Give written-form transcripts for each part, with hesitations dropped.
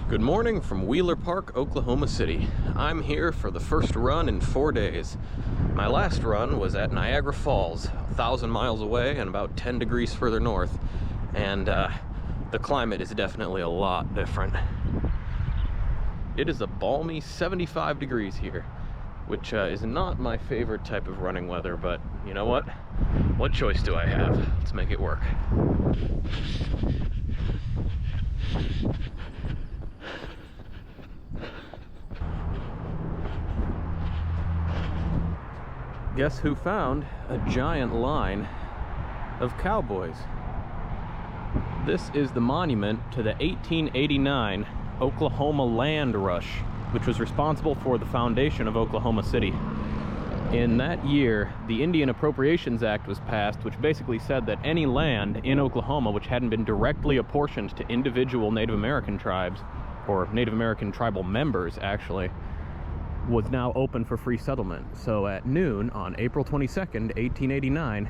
Good morning from Wheeler Park, Oklahoma City. I'm here for the first run in 4 days. My last run was at Niagara Falls, 1,000 miles away and about 10 degrees further north. And the climate is definitely a lot different. It is a balmy 75 degrees here, which is not my favorite type of running weather, but you know what? What choice do I have? Let's make it work. Guess who found a giant line of cowboys? This is the monument to the 1889 Oklahoma Land Rush, which was responsible for the foundation of Oklahoma City. In that year, the Indian Appropriations Act was passed, which basically said that any land in Oklahoma which hadn't been directly apportioned to individual Native American tribes, or Native American tribal members actually, was now open for free settlement. So at noon on April 22nd, 1889,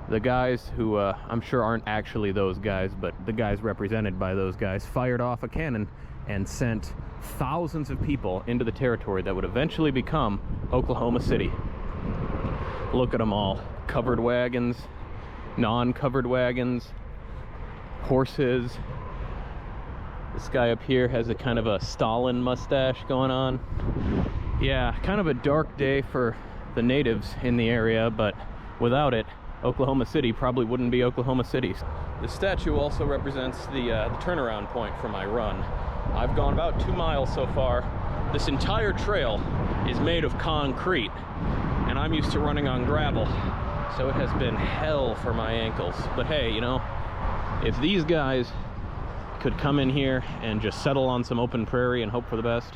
the guys who I'm sure aren't actually those guys, but the guys represented by those guys, fired off a cannon and sent thousands of people into the territory that would eventually become Oklahoma City. Look at them all. Covered wagons, non-covered wagons, horses. This guy up here has a kind of a Stalin mustache going on. Yeah, kind of a dark day for the natives in the area, but without it, Oklahoma City probably wouldn't be Oklahoma City. The statue also represents the turnaround point for my run. I've gone about 2 miles so far. This entire trail is made of concrete, and I'm used to running on gravel, so it has been hell for my ankles. But hey, you know, if these guys could come in here and just settle on some open prairie and hope for the best,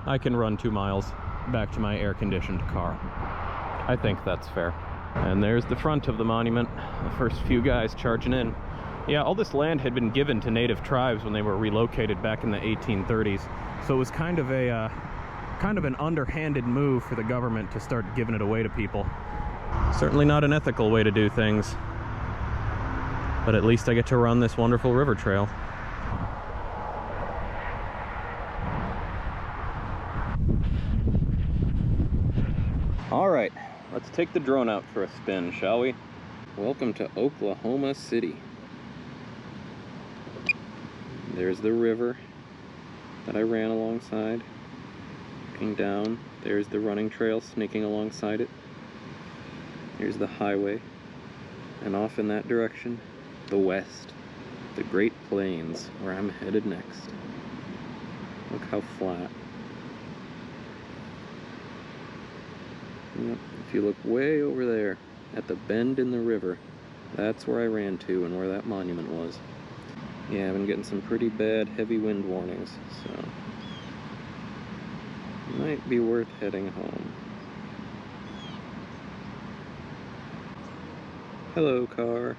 I can run 2 miles back to my air-conditioned car. I think that's fair. And there's the front of the monument, the first few guys charging in. Yeah, all this land had been given to native tribes when they were relocated back in the 1830s. So it was kind of an underhanded move for the government to start giving it away to people. Certainly not an ethical way to do things, but at least I get to run this wonderful river trail. All right, let's take the drone out for a spin, shall we? Welcome to Oklahoma City. There's the river that I ran alongside. Looking down, there's the running trail snaking alongside it. Here's the highway. And off in that direction, the west, the Great Plains, where I'm headed next. Look how flat. Yep, if you look way over there at the bend in the river, that's where I ran to and where that monument was. Yeah, I've been getting some pretty bad heavy wind warnings, so might be worth heading home. Hello, car.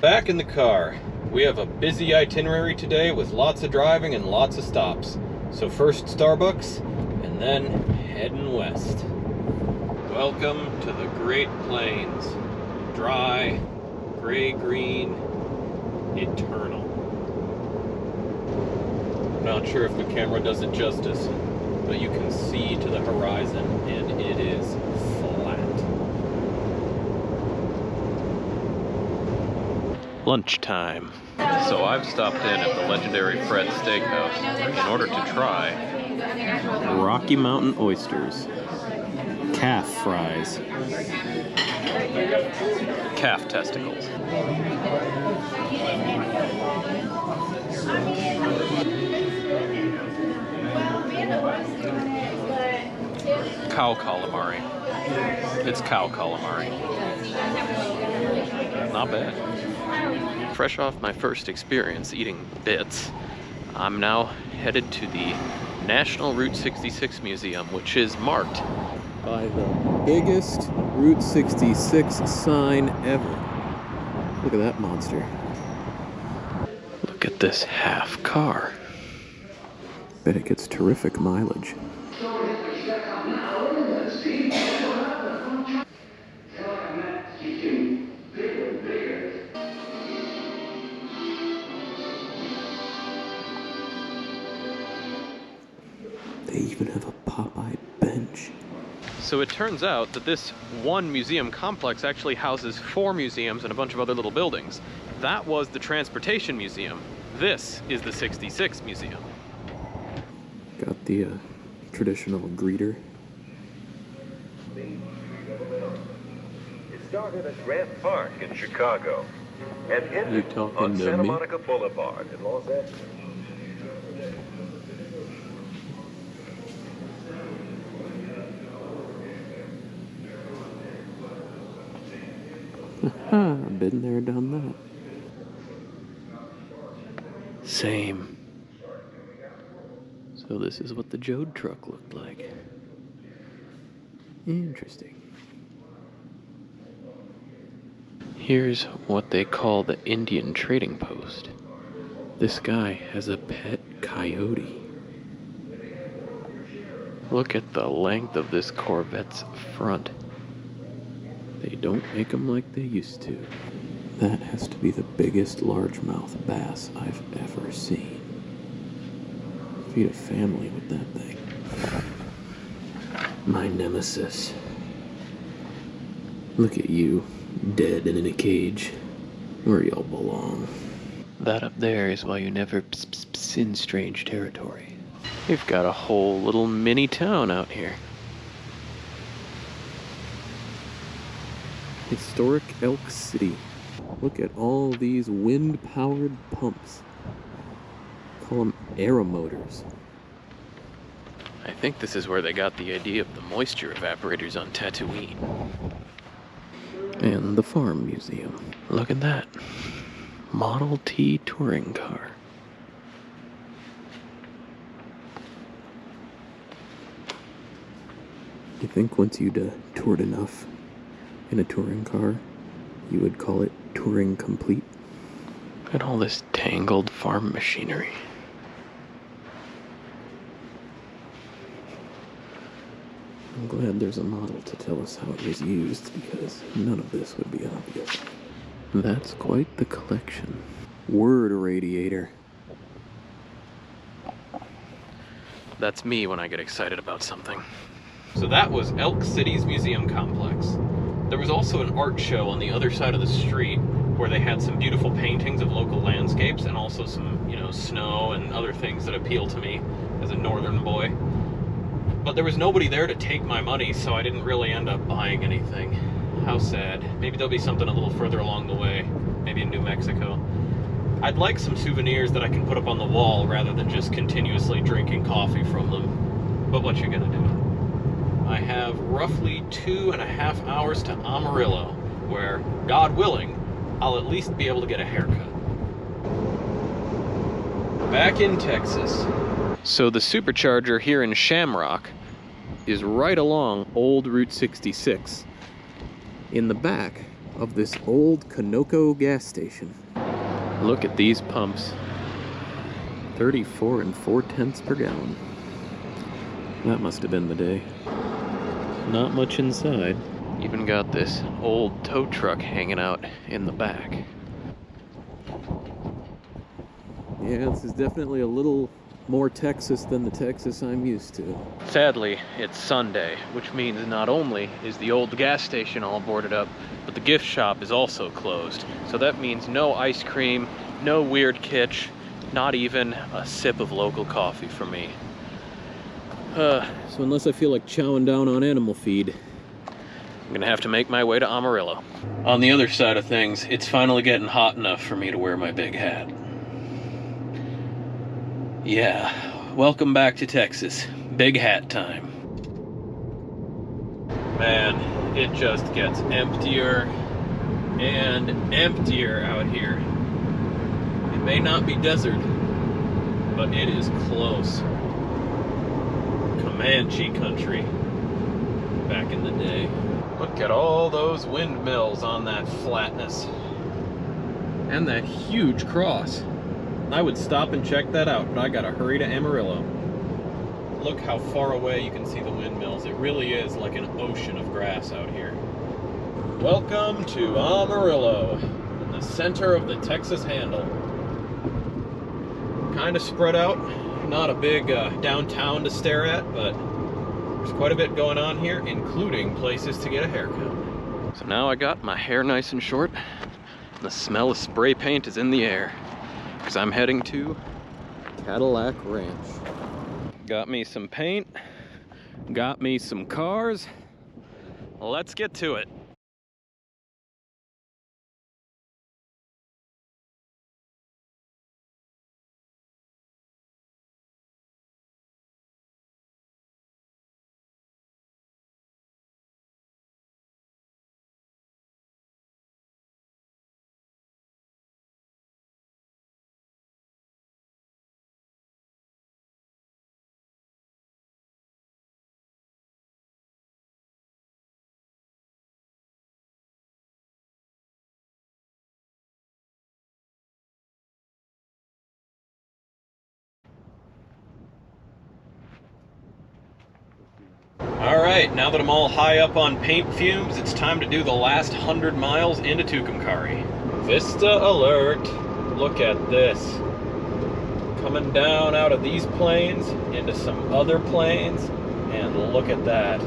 Back in the car. We have a busy itinerary today with lots of driving and lots of stops. So first Starbucks, and then heading west. Welcome to the Great Plains. Dry, gray-green, eternal. Not sure if the camera does it justice, but you can see to the horizon, and it is flat. Lunchtime. So I've stopped in at the legendary Fred's Steakhouse in order to try Rocky Mountain Oysters. Calf fries. Calf testicles. Cow calamari. It's cow calamari. Not bad. Fresh off my first experience eating bits, I'm now headed to the National Route 66 Museum, which is marked by the biggest Route 66 sign ever. Look at that monster. Look at this half car. Bet it gets terrific mileage. They even have a Popeye bench. So it turns out that this one museum complex actually houses 4 museums and a bunch of other little buildings. That was the Transportation Museum. This is the 66 Museum. Got the traditional greeter. It started at Grant Park in Chicago and ended You talking on to Santa me? Monica Boulevard in Los Angeles. Been there, done that. Same. So this is what the Jode truck looked like. Interesting. Here's what they call the Indian Trading Post. This guy has a pet coyote. Look at the length of this Corvette's front. They don't make them like they used to. That has to be the biggest largemouth bass I've ever seen. Feed a family with that thing. My nemesis. Look at you, dead and in a cage. Where y'all belong. That up there is why you never pss in strange territory. We've got a whole little mini town out here. Historic Elk City. Look at all these wind-powered pumps. Call them aeromotors. I think this is where they got the idea of the moisture evaporators on Tatooine. And the Farm Museum. Look at that. Model T touring car. You think once you'd toured enough in a touring car, you would call it touring complete? Look at all this tangled farm machinery. I'm glad there's a model to tell us how it was used, because none of this would be obvious. That's quite the collection. Word radiator. That's me when I get excited about something. So that was Elk City's museum complex. There was also an art show on the other side of the street where they had some beautiful paintings of local landscapes and also some, snow and other things that appeal to me as a northern boy. But there was nobody there to take my money, so I didn't really end up buying anything. How sad. Maybe there'll be something a little further along the way, maybe in New Mexico. I'd like some souvenirs that I can put up on the wall rather than just continuously drinking coffee from them. But what you gonna do? I have roughly 2.5 hours to Amarillo, where, God willing, I'll at least be able to get a haircut. Back in Texas. So the supercharger here in Shamrock is right along old Route 66, In the back of this old Conoco gas station. Look at these pumps. 34 4/10 per gallon. That must have been the day. Not much inside. Even got this old tow truck hanging out in the back. Yeah, this is definitely a little more Texas than the Texas I'm used to. Sadly, it's Sunday, which means not only is the old gas station all boarded up, but the gift shop is also closed. So that means no ice cream, no weird kitsch, not even a sip of local coffee for me. So unless I feel like chowing down on animal feed, I'm gonna have to make my way to Amarillo. On the other side of things, it's finally getting hot enough for me to wear my big hat. Yeah, welcome back to Texas. Big hat time. Man, it just gets emptier and emptier out here. It may not be desert, but it is close. Comanche country back in the day. Look at all those windmills on that flatness. And that huge cross. I would stop and check that out, but I gotta hurry to Amarillo. Look how far away you can see the windmills. It really is like an ocean of grass out here. Welcome to Amarillo, in the center of the Texas Handle. Kind of spread out Not a big downtown to stare at, but there's quite a bit going on here, including places to get a haircut. So now I got my hair nice and short, and the smell of spray paint is in the air, because I'm heading to Cadillac Ranch. Got me some paint, got me some cars. Let's get to it. Alright, now that I'm all high up on paint fumes, it's time to do the last 100 miles into Tucumcari. Vista alert! Look at this. Coming down out of these plains into some other plains, and look at that.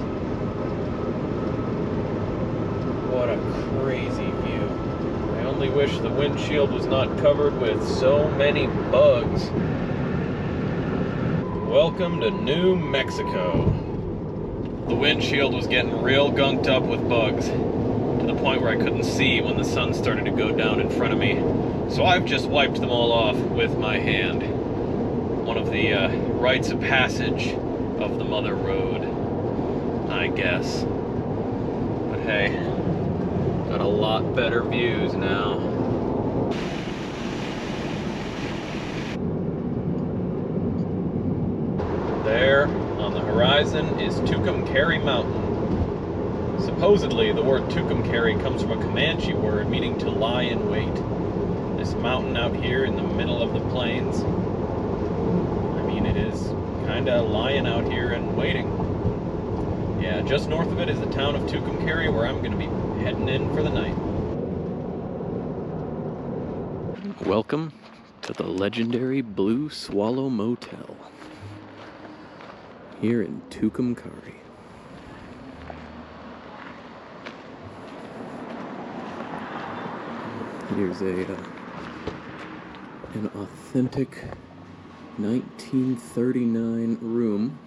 What a crazy view. I only wish the windshield was not covered with so many bugs. Welcome to New Mexico. The windshield was getting real gunked up with bugs, to the point where I couldn't see when the sun started to go down in front of me. So I've just wiped them all off with my hand. One of the rites of passage of the Mother Road, I guess. But hey, got a lot better views now. There, on the horizon, is Tucumcari Mountain. Supposedly, the word Tucumcari comes from a Comanche word meaning to lie in wait. This mountain out here in the middle of the plains, I mean, it is kinda lying out here and waiting. Yeah, just north of it is the town of Tucumcari, where I'm gonna be heading in for the night. Welcome to the legendary Blue Swallow Motel here in Tucumcari. Here's an authentic 1939 room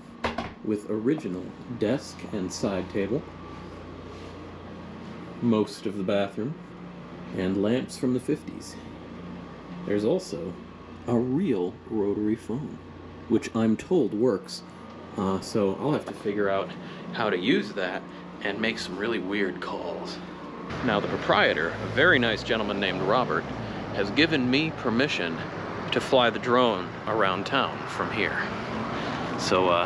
with original desk and side table, most of the bathroom, and lamps from the 50s. There's also a real rotary phone, which I'm told works. So I'll have to figure out how to use that and make some really weird calls. Now the proprietor, a very nice gentleman named Robert, has given me permission to fly the drone around town from here. So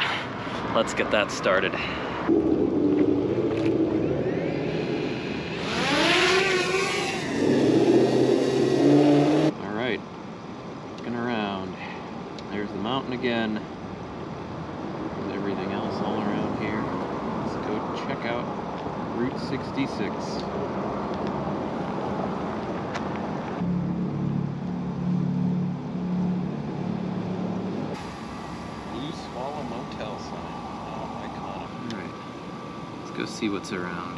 let's get that started. All right, looking around. There's the mountain again. Everything else all around here. Let's go check out Route 66. Blue Swallow Motel sign. Oh, iconic. Alright, let's go see what's around.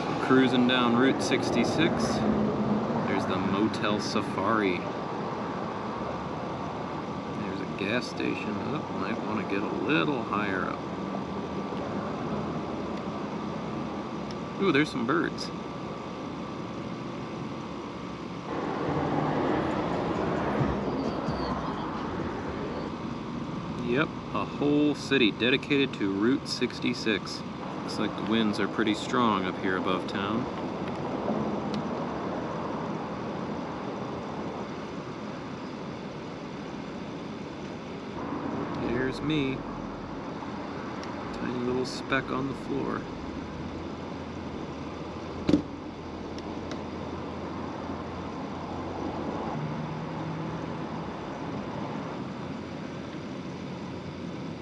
So cruising down Route 66. The Motel Safari. There's a gas station. Oh, might want to get a little higher up. Ooh, there's some birds. Yep, a whole city dedicated to Route 66. Looks like the winds are pretty strong up here above town. Me. Tiny little speck on the floor.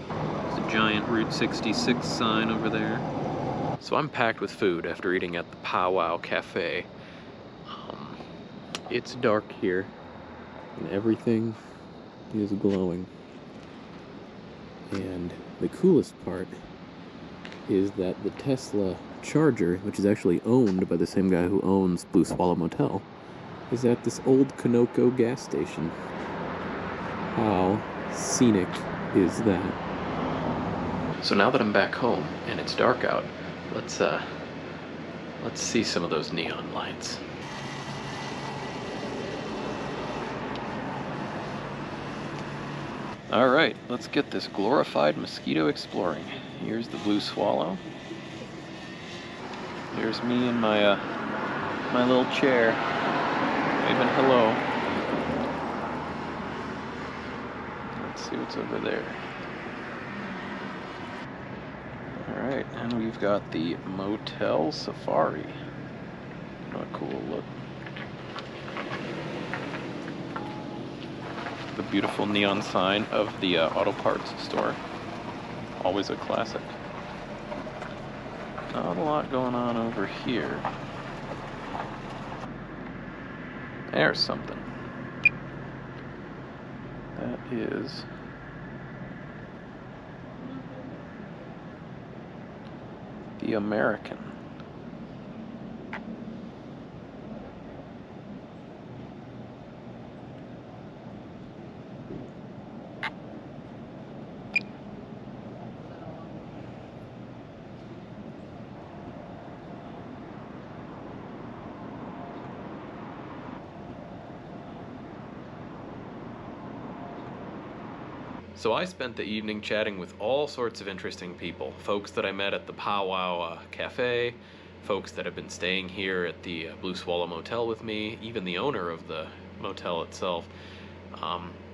There's a giant Route 66 sign over there. So I'm packed with food after eating at the Powwow Cafe. It's dark here, and everything is glowing. And the coolest part is that the Tesla charger, which is actually owned by the same guy who owns Blue Swallow Motel, is at this old Conoco gas station. How scenic is that? So now that I'm back home and it's dark out, let's see some of those neon lights. All right, let's get this glorified mosquito exploring. Here's the Blue Swallow. Here's me in my my little chair, waving hello. Let's see what's over there. All right, and we've got the Motel Safari. What a cool look. The beautiful neon sign of the auto parts store. Always a classic. Not a lot going on over here. There's something. That is the American. So I spent the evening chatting with all sorts of interesting people. Folks that I met at the Powwow Cafe, folks that have been staying here at the Blue Swallow Motel with me, even the owner of the motel itself.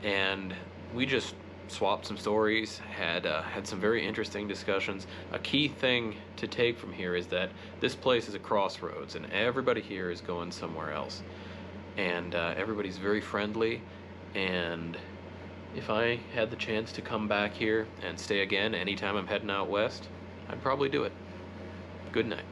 And we just swapped some stories, had some very interesting discussions. A key thing to take from here is that this place is a crossroads and everybody here is going somewhere else. And everybody's very friendly, and if I had the chance to come back here and stay again anytime I'm heading out west, I'd probably do it. Good night.